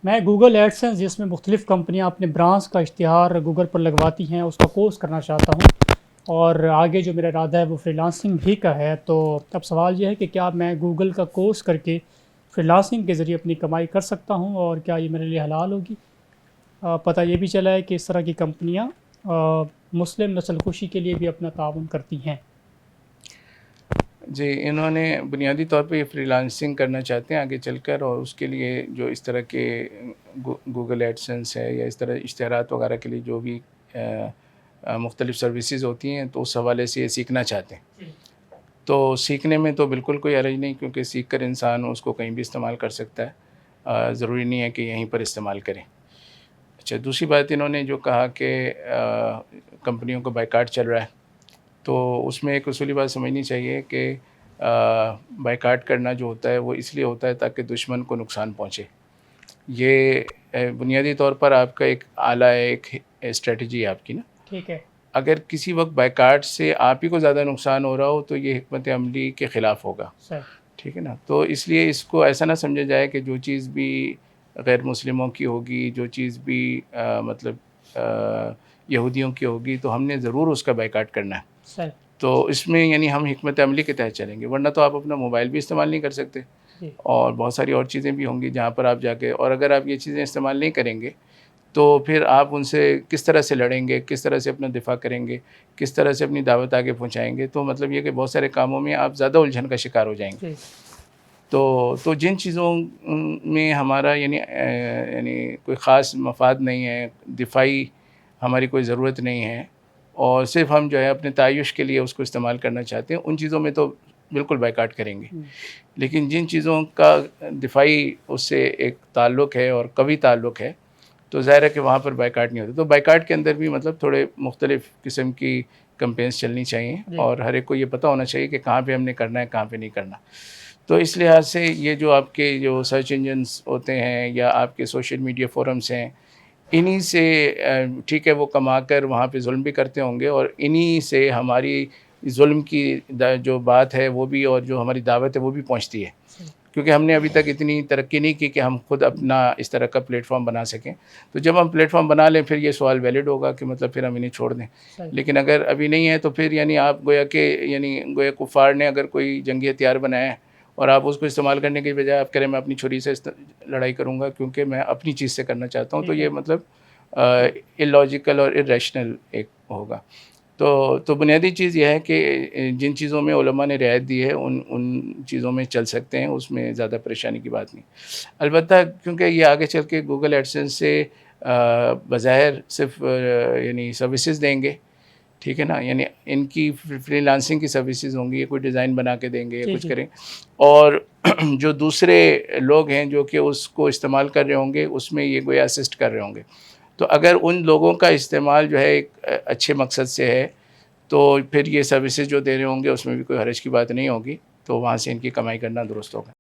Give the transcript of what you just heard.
میں Google AdSense جس میں مختلف کمپنیاں اپنے برانڈز کا اشتہار گوگل پر لگواتی ہیں اس کا کورس کرنا چاہتا ہوں، اور آگے جو میرا ارادہ ہے وہ فری لانسنگ بھی کا ہے۔ تو اب سوال یہ ہے کہ کیا میں گوگل کا کورس کر کے فری لانسنگ کے ذریعے اپنی کمائی کر سکتا ہوں، اور کیا یہ میرے لیے حلال ہوگی؟ پتہ یہ بھی چلا ہے کہ اس طرح کی کمپنیاں مسلم نسل کشی کے لیے بھی اپنا تعاون کرتی ہیں۔ جی، انہوں نے بنیادی طور پہ یہ فری لانسنگ کرنا چاہتے ہیں آگے چل کر، اور اس کے لیے جو اس طرح کے گوگل ایڈسنس ہے یا اس طرح اشتہارات وغیرہ کے لیے جو بھی مختلف سروسز ہوتی ہیں، تو اس حوالے سے یہ سیکھنا چاہتے ہیں۔ تو سیکھنے میں تو بالکل کوئی حرج نہیں، کیونکہ سیکھ کر انسان اس کو کہیں بھی استعمال کر سکتا ہے، ضروری نہیں ہے کہ یہیں پر استعمال کریں۔ اچھا، دوسری بات انہوں نے جو کہا کہ کمپنیوں کو بائیکاٹ چل رہا ہے، تو اس میں ایک اصولی بات سمجھنی چاہیے کہ بائیکاٹ کرنا جو ہوتا ہے وہ اس لیے ہوتا ہے تاکہ دشمن کو نقصان پہنچے۔ یہ بنیادی طور پر آپ کا ایک آلہ ہے، ایک اسٹریٹجی ہے آپ کی نا۔ ٹھیک ہے، اگر کسی وقت بائیکاٹ سے آپ ہی کو زیادہ نقصان ہو رہا ہو تو یہ حکمت عملی کے خلاف ہوگا، صحیح، ٹھیک ہے نا۔ تو اس لیے اس کو ایسا نہ سمجھا جائے کہ جو چیز بھی غیر مسلموں کی ہوگی، جو چیز بھی مطلب یہودیوں کی ہوگی، تو ہم نے ضرور اس کا بائیکاٹ کرنا ہے۔ صحیح، تو اس میں یعنی ہم حکمت عملی کے تحت چلیں گے، ورنہ تو آپ اپنا موبائل بھی استعمال نہیں کر سکتے، جی، اور بہت ساری اور چیزیں بھی ہوں گی جہاں پر آپ جا کے، اور اگر آپ یہ چیزیں استعمال نہیں کریں گے تو پھر آپ ان سے کس طرح سے لڑیں گے، کس طرح سے اپنا دفاع کریں گے، کس طرح سے اپنی دعوت آگے پہنچائیں گے، تو مطلب یہ کہ بہت سارے کاموں میں آپ زیادہ الجھن کا شکار ہو جائیں گے۔ جی، تو جن چیزوں میں ہمارا یعنی کوئی خاص مفاد نہیں ہے، دفاعی ہماری کوئی ضرورت نہیں ہے، اور صرف ہم جو ہے اپنے تعیش کے لیے اس کو استعمال کرنا چاہتے ہیں، ان چیزوں میں تو بالکل بائیکاٹ کریں گے۔ لیکن جن چیزوں کا دفاعی اس سے ایک تعلق ہے اور قوی تعلق ہے، تو ظاہر ہے کہ وہاں پر بائیکاٹ نہیں ہوتا۔ تو بائیکاٹ کے اندر بھی مطلب تھوڑے مختلف قسم کی کمپینس چلنی چاہیے، جی، اور ہر ایک کو یہ پتہ ہونا چاہیے کہ کہاں پہ ہم نے کرنا ہے، کہاں پہ نہیں کرنا۔ تو اس لحاظ سے یہ جو آپ کے جو سرچ انجنس ہوتے ہیں یا آپ کے سوشل میڈیا فورمز ہیں، انہی سے ٹھیک ہے وہ کما کر وہاں پہ ظلم بھی کرتے ہوں گے، اور انہی سے ہماری ظلم کی جو بات ہے وہ بھی، اور جو ہماری دعوت ہے وہ بھی پہنچتی ہے، صحیح، کیونکہ ہم نے ابھی تک اتنی ترقی نہیں کی کہ ہم خود اپنا اس طرح کا پلیٹ فارم بنا سکیں۔ تو جب ہم پلیٹ فارم بنا لیں پھر یہ سوال ویلڈ ہوگا کہ مطلب پھر ہم انہیں چھوڑ دیں، صحیح، لیکن اگر ابھی نہیں ہے تو پھر یعنی آپ گویا کہ گویا کفار نے اگر کوئی جنگی ہتھیار بنایا ہے اور آپ اس کو استعمال کرنے کی بجائے آپ کریں میں اپنی چھری سے لڑائی کروں گا کیونکہ میں اپنی چیز سے کرنا چاہتا ہوں، تو ٹھیک ہے، یہ مطلب اللاجیکل اور irrational ایک ہوگا۔ تو بنیادی چیز یہ ہے کہ جن چیزوں میں علماء نے رعایت دی ہے ان چیزوں میں چل سکتے ہیں، اس میں زیادہ پریشانی کی بات نہیں۔ البتہ کیونکہ یہ آگے چل کے گوگل ایڈسنس سے بظاہر صرف یعنی سروسز دیں گے، ٹھیک ہے نا، یعنی ان کی فری لانسنگ کی سروسز ہوں گی، یہ کوئی ڈیزائن بنا کے دیں گے یا جی، کچھ جی، کریں، اور جو دوسرے لوگ ہیں جو کہ اس کو استعمال کر رہے ہوں گے اس میں یہ گویا اسسٹ کر رہے ہوں گے۔ تو اگر ان لوگوں کا استعمال جو ہے ایک اچھے مقصد سے ہے تو پھر یہ سروسز جو دے رہے ہوں گے اس میں بھی کوئی حرج کی بات نہیں ہوگی، تو وہاں سے ان کی کمائی کرنا درست ہوگا۔